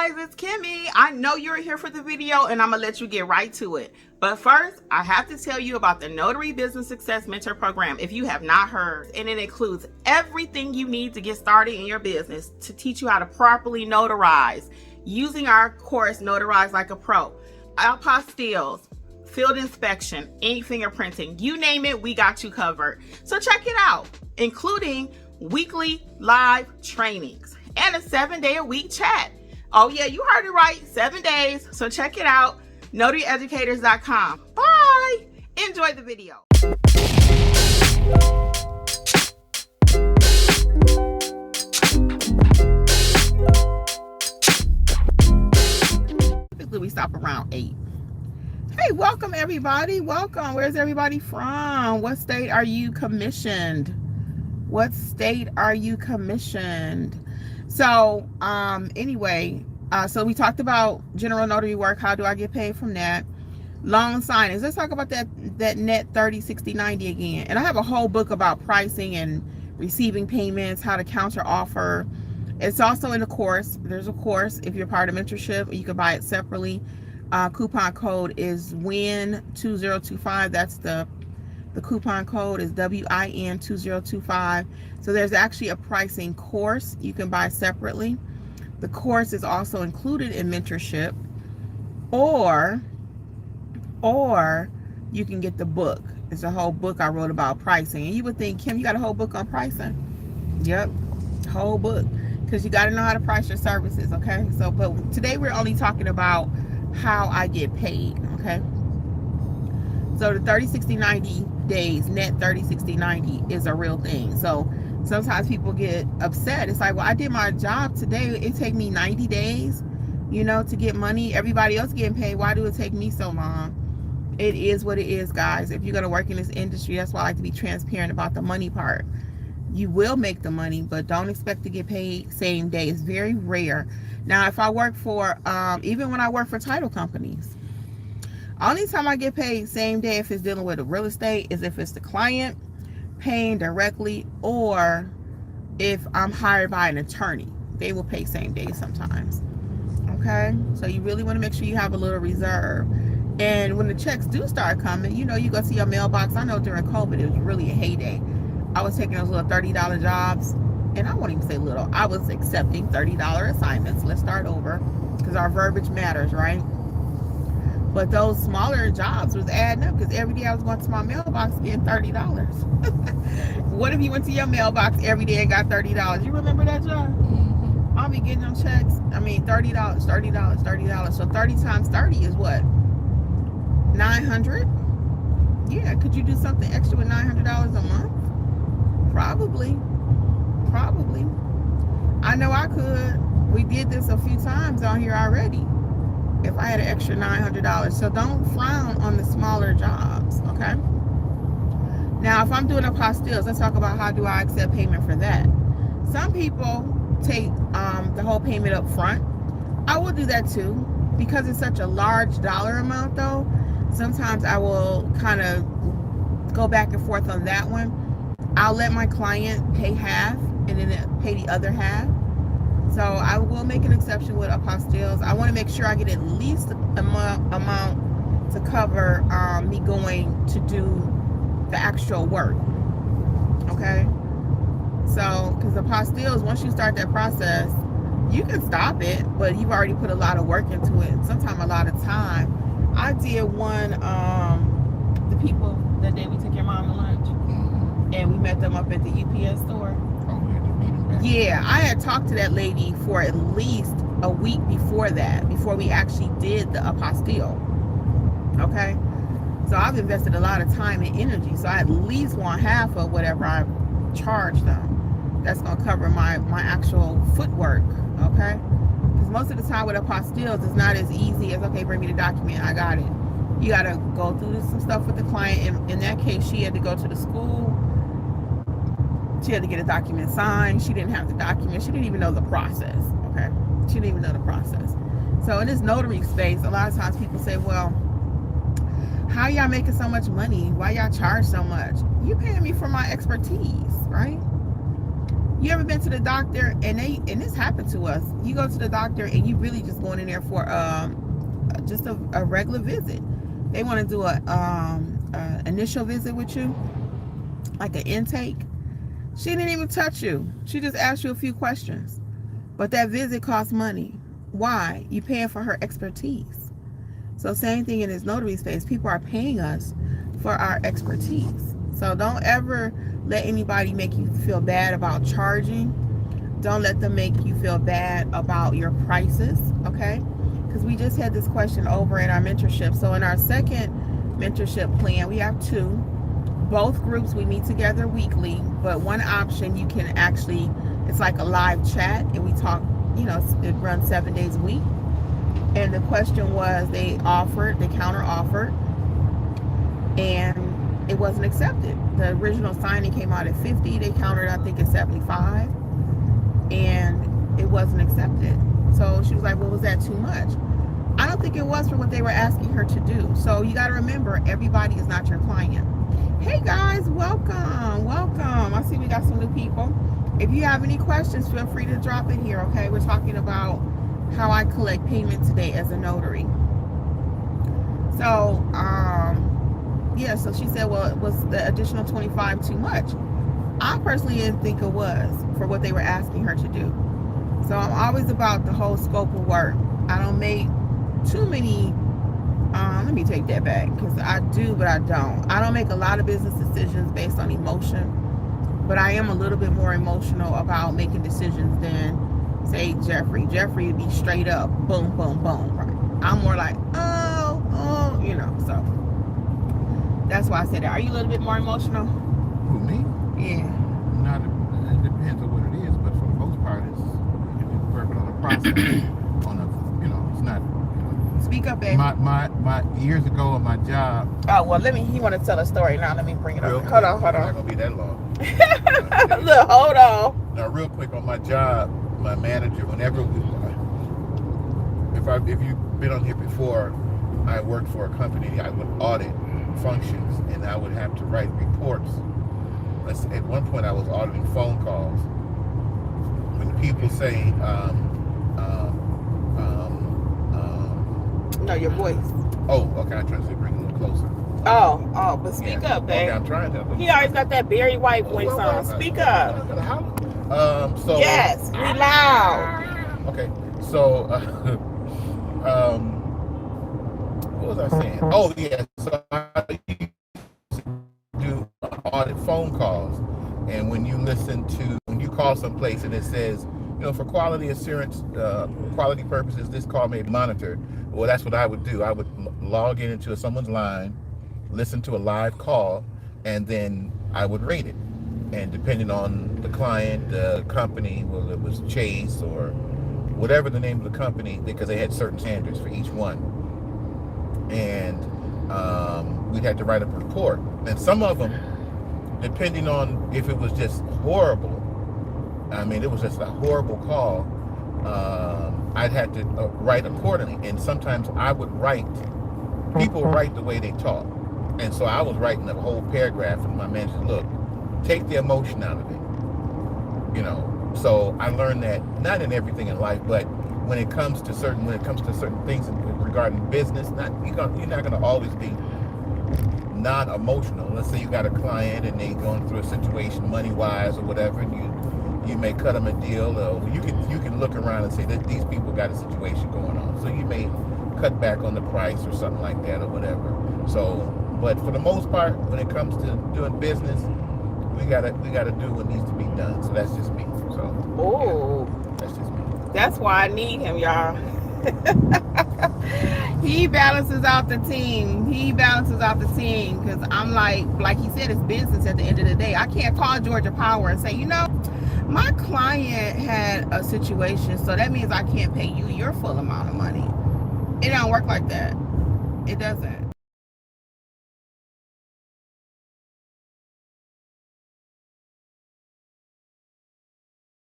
guys, it's Kimmi. I know you're here for the video and I'm gonna let you get right to it. But first, I have to tell you about the Notary Business Success Mentor Program if you have not heard. And it includes everything you need to get started in your business to teach you how to properly notarize using our course, Notarize Like a Pro. Apostilles, field inspection, ink fingerprinting, you name it, we got you covered. So check it out, including weekly live trainings and a 7-day-a-week chat. Oh yeah, you heard it right, 7 days. So check it out, notaryeducators.com. Bye. Enjoy the video. Typically we stop around 8. Hey, welcome everybody. Welcome. Where's everybody from? What state are you commissioned? What state are you commissioned? So anyway, so we talked about general notary work. How do I get paid from that? Loan signings. Let's talk about that net 30, 60, 90 again. And I have a whole book about pricing and receiving payments, how to counter offer. It's also in the course. There's a course if you're part of mentorship. You can buy it separately. Coupon code is WIN2025. That's the coupon code is WIN2025. So there's actually a pricing course you can buy separately. The course is also included in mentorship, or you can get the book. It's a whole book I wrote about pricing. And you would think, Kim, you got a whole book on pricing? Yep, whole book, because you got to know how to price your services. Okay, so but today we're only talking about how I get paid. Okay, so the 30, 60, 90 days, net 30, 60, 90 is a real thing. So sometimes people get upset. It's like, well, I did my job today. It take me 90 days, you know, to get money. Everybody else getting paid. Why do it take me so long? It is what it is, guys. If you're going to work in this industry, that's why I like to be transparent about the money part. You will make the money, but don't expect to get paid same day. It's very rare. Now, if I work for, even when I work for title companies, only time I get paid same day if it's dealing with a real estate is if it's the client paying directly, or if I'm hired by an attorney. They will pay same day sometimes. Okay, so you really want to make sure you have a little reserve. And when the checks do start coming, you know, you go see your mailbox. I know during COVID it was really a heyday. I was taking those little $30 jobs, and I won't even say little, I was accepting $30 assignments. Let's start over, because our verbiage matters, right? But those smaller jobs was adding up, because every day I was going to my mailbox getting $30. What if you went to your mailbox every day and got $30? You remember that job? Mm-hmm. I'll be getting them checks. I mean, $30, $30, $30. So 30 times 30 is what? 900? Yeah, could you do something extra with $900 a month? Probably. I know I could. We did this a few times on here already. If I had an extra $900. So don't frown on the smaller jobs, okay? Now, if I'm doing apostilles, let's talk about how do I accept payment for that. Some people take the whole payment up front. I will do that too. Because it's such a large dollar amount though, sometimes I will kind of go back and forth on that one. I'll let my client pay half and then pay the other half. So I will make an exception with apostilles. I want to make sure I get at least amount to cover me going to do the actual work. Okay. So, because apostilles, once you start that process, you can stop it, but you've already put a lot of work into it. Sometimes a lot of time. I did one, the people that day we took your mom to lunch, and we met them up at the UPS store. Yeah, I had talked to that lady for at least a week before that, before we actually did the apostille. Okay, so I've invested a lot of time and energy, so I at least want half of whatever I charge them. That's gonna cover my actual footwork. Okay, because most of the time with apostilles, it's not as easy as, okay, bring me the document, I got it. You gotta go through some stuff with the client. In that case, she had to go to the school. She had to get a document signed. She didn't have the document. She didn't even know the process, okay? She didn't even know the process. So in this notary space, a lot of times people say, well, how y'all making so much money? Why y'all charge so much? You paying me for my expertise, right? You ever been to the doctor and this happened to us? You go to the doctor and you really just going in there for just a regular visit. They want to do a initial visit with you, like an intake. She didn't even touch you. She just asked you a few questions. But that visit costs money. Why? You paying for her expertise. So same thing in this notary space. People are paying us for our expertise. So don't ever let anybody make you feel bad about charging. Don't let them make you feel bad about your prices, okay? Because we just had this question over in our mentorship. So in our second mentorship plan, we have two. Both groups, we meet together weekly, but one option you can actually, it's like a live chat and we talk, it runs 7 days a week. And the question was, they counter offered, and it wasn't accepted. The original signing came out at 50, they countered I think at 75, and it wasn't accepted. So she was like, well, was that too much? I don't think it was for what they were asking her to do. So you got to remember, everybody is not your client. Hey guys, welcome. I see we got some new people. If you have any questions, feel free to drop it here, okay? We're talking about how I collect payment today as a notary. So, yeah, so she said, well, was the additional 25 too much? I personally didn't think it was for what they were asking her to do. So I'm always about the whole scope of work. I don't make too many, let me take that back, because I do, but I don't. I don't make a lot of business decisions based on emotion, but I am a little bit more emotional about making decisions than, say, Jeffrey. Jeffrey would be straight up, boom, boom, boom, right? I'm more like, so that's why I said that. Are you a little bit more emotional? Who, me? Yeah. Not, it depends on what it is, but for the most part, it's working on a process. It's not. Speak up, baby. My years ago on my job. Oh well, he want to tell a story now. Let me bring it up. Hold on. It's not gonna be that long. Look, hold on. Now, real quick on my job, my manager, whenever if you've been on here before, I worked for a company. I would audit functions, and I would have to write reports. At one point, I was auditing phone calls. When people say, no, your voice. Oh, okay. I'm trying to bring it a little closer. Oh, but speak up, babe. Okay, I'm trying to. He always got that Barry White voice on. Speak up. So yes, we loud. Okay, so what was I saying? Oh yeah, so I used to do audit phone calls, and when you call someplace and it says, for quality assurance, quality purposes, this call may be monitored. Well, that's what I would do. I would log into someone's line, listen to a live call, and then I would rate it. And depending on the client, the company, whether it was Chase or whatever the name of the company, because they had certain standards for each one. And we'd have to write a report. And some of them, depending on if it was just horrible, it was just a horrible call, I'd have to write accordingly. And sometimes I would people write the way they talk. And so I was writing a whole paragraph, and my manager said, look, take the emotion out of it. So I learned that not in everything in life, but when it comes to certain things regarding business, you're not going to always be non-emotional. Let's say you got a client and they going through a situation money-wise or whatever, and you may cut them a deal, or you can look around and say that these people got a situation going on, so you may cut back on the price or something like that or whatever. So, but for the most part, when it comes to doing business, we gotta do what needs to be done. So that's just me. So yeah, that's just me. That's why I need him, y'all. He balances out the team. Because I'm like he said, it's business at the end of the day. I can't call Georgia Power and say, my client had a situation, so that means I can't pay you your full amount of money. It don't work like that. It doesn't.